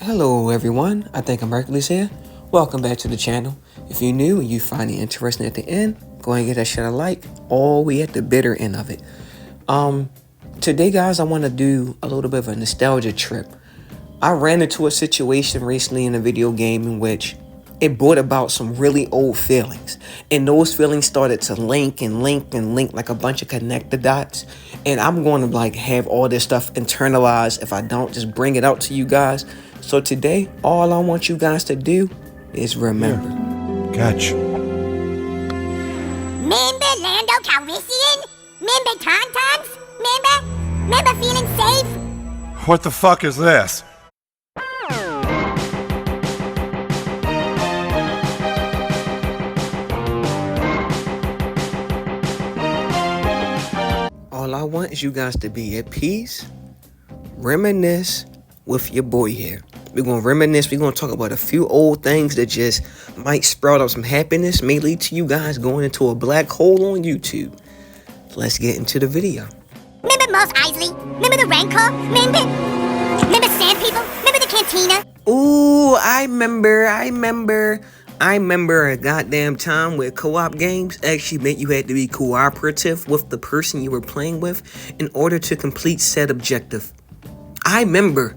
Hello everyone, I think I'm Hercules here. Welcome back to the channel. If you're new and you find it interesting at the end, go ahead and give that shit a like, all the way at the bitter end of it. Today guys, I want to do a little bit of a nostalgia trip. I ran into a situation recently in a video game in which it brought about some really old feelings. And those feelings started to link like a bunch of connected dots. And I'm going to have all this stuff internalized if I don't just bring it out to you guys. So today, all I want you guys to do is remember. Catch. Remember Lando Calrissian? Remember Tauntauns? Remember feeling safe? What the fuck is this? All I want is you guys to be at peace, reminisce with your boy here. We're going to reminisce. We're going to talk about a few old things that just might sprout up some happiness, may lead to you guys going into a black hole on YouTube. Let's get into the video. Remember Mos Eisley? Remember the Rancor? Remember Sand People? Remember the Cantina? Ooh, I remember a goddamn time where co-op games actually meant you had to be cooperative with the person you were playing with in order to complete said objective. I remember.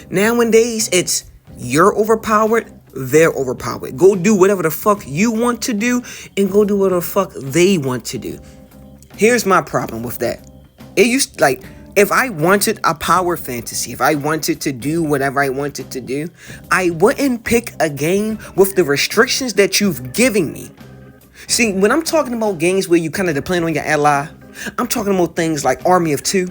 Nowadays, it's you're overpowered, they're overpowered. Go do whatever the fuck you want to do and go do whatever the fuck they want to do. Here's my problem with that. It used if I wanted a power fantasy, if I wanted to do whatever I wanted to do, I wouldn't pick a game with the restrictions that you've given me. See, when I'm talking about games where you kind of depend on your ally, I'm talking about things like Army of Two.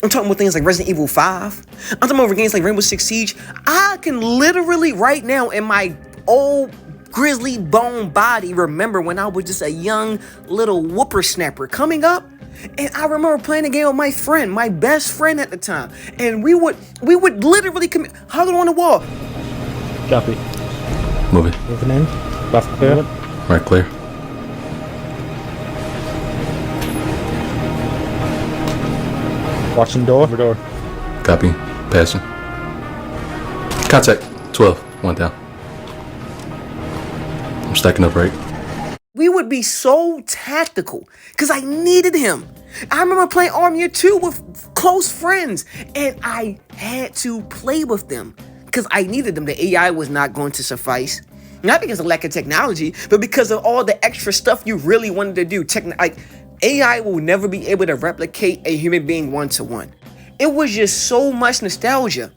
I'm talking about things like Resident Evil 5. I'm talking about games like Rainbow Six Siege. I can literally right now in my old grizzly bone body remember when I was just a young little whippersnapper coming up. And I remember playing a game with my friend, my best friend at the time. And we would literally hug it on the wall. Copy. Moving. Moving in. Left clear. Right clear. Watching door. Over door. Copy. Passing. Contact. 12. One down. I'm stacking up right. We would be so tactical because I needed him. I remember playing Army of Two with close friends and I had to play with them because I needed them. The AI was not going to suffice. Not because of lack of technology, but because of all the extra stuff you really wanted to do. AI will never be able to replicate a human being one-to-one. It was just so much nostalgia.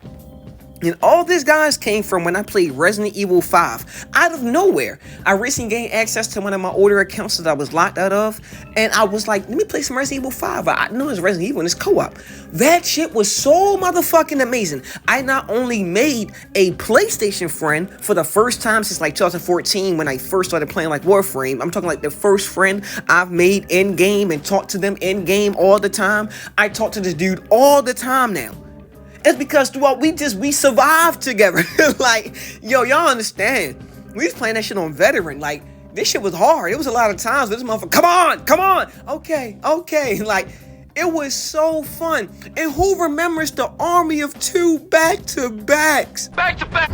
And all this, guys, came from when I played Resident Evil 5 out of nowhere. I recently gained access to one of my older accounts that I was locked out of. And I was like, let me play some Resident Evil 5. I knew it was Resident Evil and it's co-op. That shit was so motherfucking amazing. I not only made a PlayStation friend for the first time since 2014 when I first started playing Warframe. I'm talking the first friend I've made in-game and talked to them in-game all the time. I talk to this dude all the time now. It's because throughout we survived together. Y'all understand. We was playing that shit on veteran. This shit was hard. It was a lot of times. This motherfucker, come on. Okay. It was so fun. And who remembers the Army of Two back-to-backs? Back-to-back.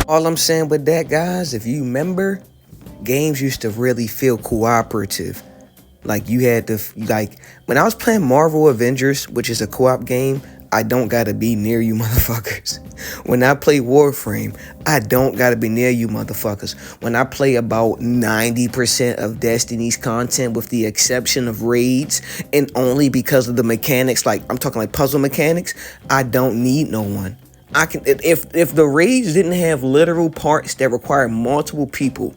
All I'm saying with that, guys, if you remember, games used to really feel cooperative. You had to, when I was playing Marvel Avengers, which is a co-op game, I don't gotta be near you motherfuckers. When I play Warframe, I don't gotta be near you motherfuckers. When I play about 90% of Destiny's content with the exception of raids, and only because of the mechanics, I'm talking puzzle mechanics, I don't need no one. I can, if the raids didn't have literal parts that require multiple people,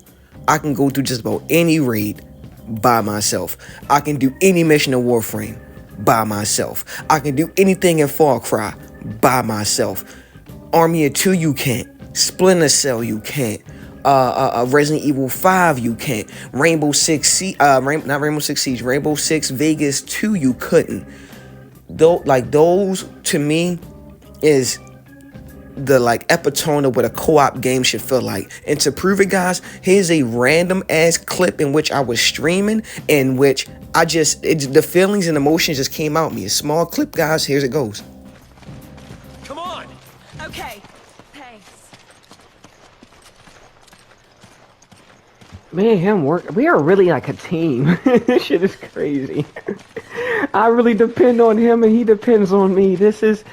I can go through just about any raid by myself. I can do any mission in Warframe by myself. I can do anything in Far Cry by myself. Army of Two, you can't. Splinter Cell, you can't. Resident Evil 5, you can't. Rainbow Six Siege, not Rainbow Six Siege, Rainbow Six Vegas 2, you couldn't. Those to me is the like epitome of what a co-op game should feel like. And to prove it, guys, here's a random ass clip in which I was streaming, in which the feelings and emotions just came out me. A small clip, guys. Here's it goes. Come on! Okay, thanks. Me and him we are really like a team. This shit is crazy. I really depend on him and he depends on me. This is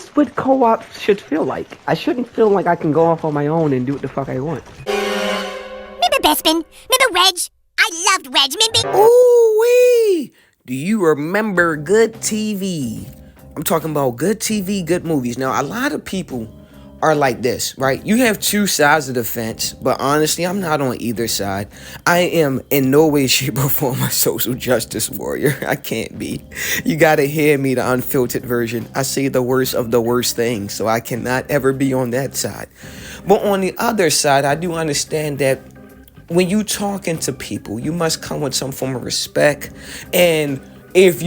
what co-op should feel like. I shouldn't feel like I can go off on my own and do what the fuck I want. Remember Bespin? Remember Reg? I loved Reg, remember? Ooh-wee! Do you remember good TV? I'm talking about good TV, good movies. Now, a lot of people are like this, right? You have two sides of the fence, but honestly, I'm not on either side. I am in no way, shape, or form a social justice warrior. I can't be. You gotta hear me, the unfiltered version. I say the worst of the worst things, so I cannot ever be on that side. But on the other side, I do understand that when you talking to people, you must come with some form of respect. And if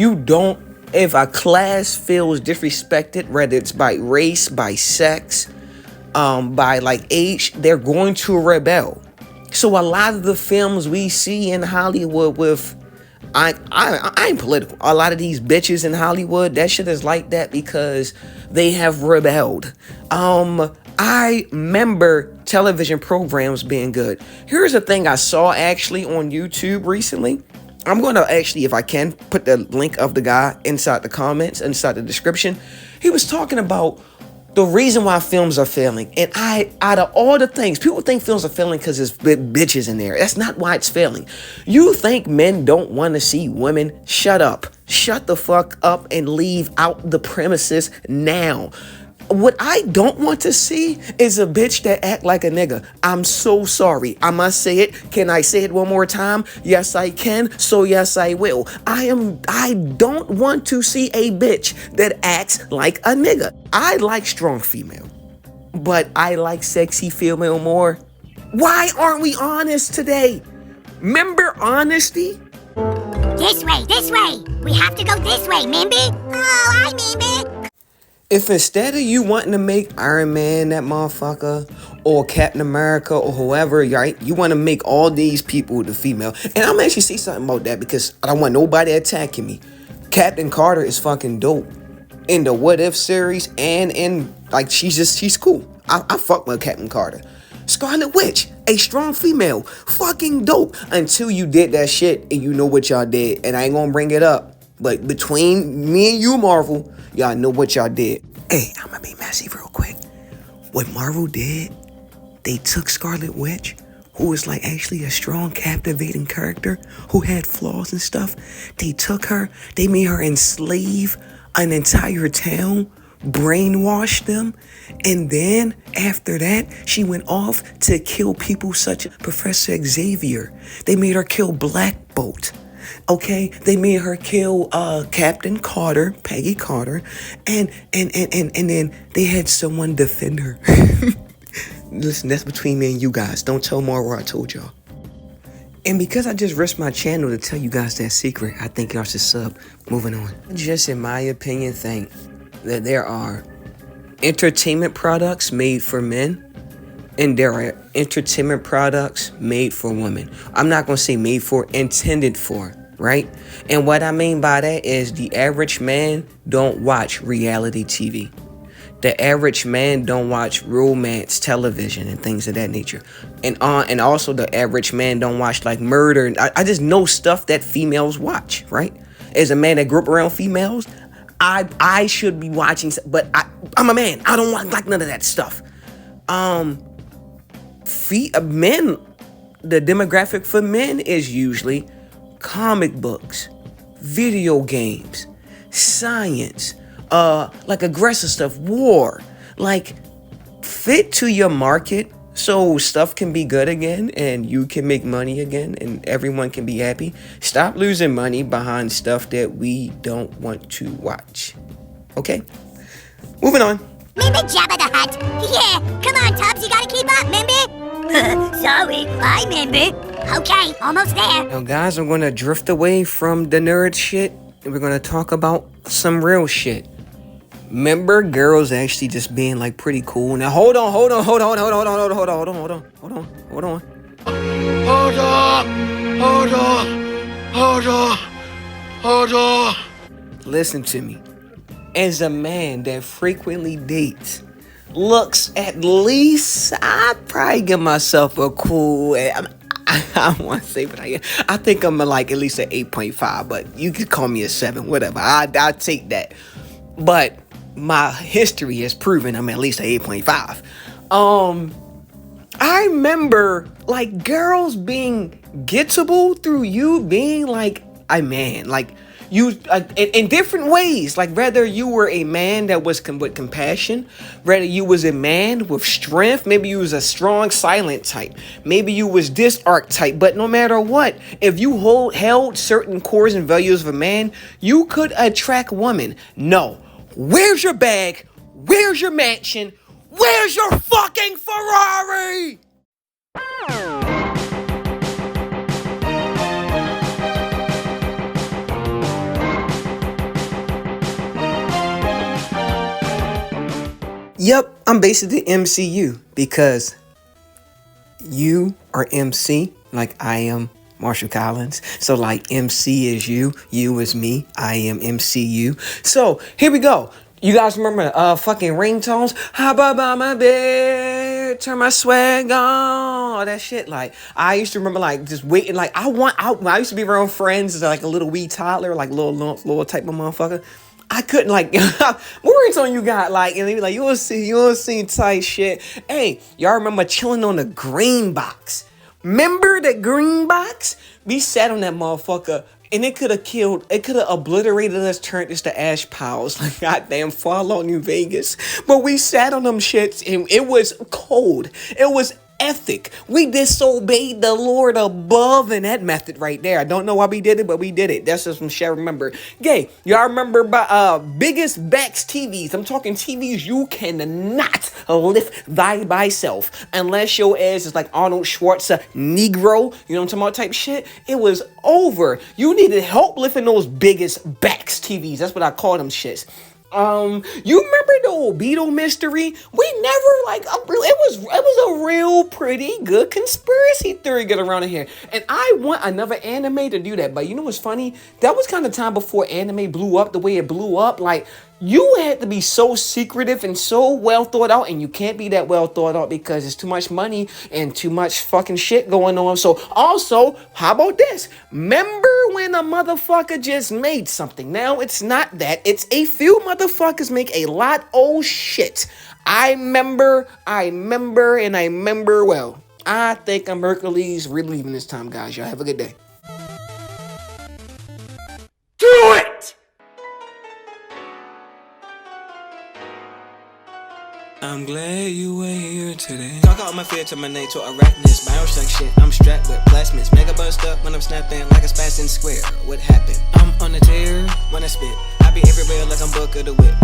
a class feels disrespected, whether it's by race, by sex, by like age, they're going to rebel. So a lot of the films we see in Hollywood with, I ain't political. A lot of these bitches in Hollywood, that shit is like that because they have rebelled. I remember television programs being good. Here's a thing I saw actually on YouTube recently. I'm going to actually, if I can, put the link of the guy inside the comments, inside the description. He was talking about the reason why films are failing. And out of all the things, people think films are failing because there's bitches in there. That's not why it's failing. You think men don't want to see women? Shut up. Shut the fuck up and leave out the premises now. What I don't want to see is a bitch that act like a nigga. I'm so sorry. I must say it. Can I say it one more time? Yes, I can. So yes, I will. I don't want to see a bitch that acts like a nigga. I like strong female, but I like sexy female more. Why aren't we honest today? Remember honesty? This way. We have to go this way, remember? Oh, I remember. If instead of you wanting to make Iron Man that motherfucker, or Captain America, or whoever, right, you want to make all these people the female. And I'm actually say something about that because I don't want nobody attacking me. Captain Carter is fucking dope in the What If series, and in like she's cool. I fuck with Captain Carter. Scarlet Witch, a strong female, fucking dope. Until you did that shit and you know what y'all did, and I ain't gonna bring it up. But between me and you, Marvel, y'all know what y'all did. Hey, I'm gonna be messy real quick. What Marvel did, they took Scarlet Witch, who was like actually a strong, captivating character, who had flaws and stuff. They took her, they made her enslave an entire town, brainwashed them, and then after that, she went off to kill people such as Professor Xavier. They made her kill Black Bolt. Okay, they made her kill Captain Carter, Peggy Carter, and then they had someone defend her. Listen, that's between me and you guys. Don't tell Marvel I told y'all. And because I just risked my channel to tell you guys that secret, I think y'all should sub. Moving on. Just in my opinion, think that there are entertainment products made for men, and there are entertainment products made for women. I'm not going to say made for, intended for, right? And what I mean by that is the average man don't watch reality TV. The average man don't watch romance television and things of that nature. And also the average man don't watch like murder. I just know stuff that females watch, right? As a man that grew up around females, I should be watching, but I'm a man. I don't want like none of that stuff. Men, the demographic for men is usually comic books, video games, science, like aggressive stuff, war, like fit to your market so stuff can be good again and you can make money again and everyone can be happy. Stop losing money behind stuff that we don't want to watch. Okay? Moving on. Remember Jabba the Hutt? Yeah, come on, Tubbs, you gotta keep up, remember? Sorry, I remember. Okay, almost there. Now, guys, I'm gonna drift away from the nerd shit and we're gonna talk about some real shit. Remember girls actually just being like pretty cool. Now hold on. Listen to me. As a man that frequently dates, looks at least, I'd probably give myself a cool, I don't want to say what I am. I think I'm like at least an 8.5, but you could call me a 7, whatever. I'll take that. But my history has proven I'm at least an 8.5. I remember like girls being gettable through you being like a man, like you in different ways. Like whether you were a man that was with compassion, whether you was a man with strength, maybe you was a strong silent type, maybe you was this archetype. But no matter what, if you held certain cores and values of a man, you could attract women. No, where's your bag? Where's your mansion? Where's your fucking Ferrari? Yep, I'm basically MCU because you are MC, like I am Marshall Collins. So like MC is you is me, I am MCU. So here we go. You guys remember fucking ringtones? How about by my bed? Turn my swag on. All that shit. Like I used to remember like just waiting. Like when I used to be around friends like a little wee toddler, like little type of motherfucker. I couldn't like what ringtone you got like, and they be like you don't see tight shit. Hey, y'all remember chilling on the green box? Remember the green box? We sat on that motherfucker. And it could have obliterated us, turned us to ash piles, like goddamn Fallout New Vegas. But we sat on them shits and it was cold. It was ethic. We disobeyed the Lord above in that method right there. I don't know why we did it, but we did it. That's just some shit I remember. Gay, y'all remember biggest backs TVs? I'm talking TVs you cannot lift by self unless your ass is like Arnold Schwarzenegger, Negro. You know what I'm talking about type shit? It was over. You needed help lifting those biggest backs TVs. That's what I call them shits. You remember the old Beetle mystery? We never it was a real pretty good conspiracy theory get around in here. And I want another anime to do that. But you know what's funny? That was kind of time before anime blew up the way it blew up. Like you had to be so secretive and so well thought out, and you can't be that well thought out because it's too much money and too much fucking shit going on. So also, how about this? Remember when a motherfucker just made something? Now it's not that. It's a few motherfuckers make a lot of shit. I remember well. I think I'm Hercules. We're leaving this time, guys. Y'all have a good day. Do it! I'm glad you were here today. Talk out my fear to my name to arachnids. Bioshock shit, I'm strapped with plasmids. Mega bust up when I'm snapping like a spassin' square. What happened? I'm on the tear when I spit. I be everywhere like I'm Book of the Whip.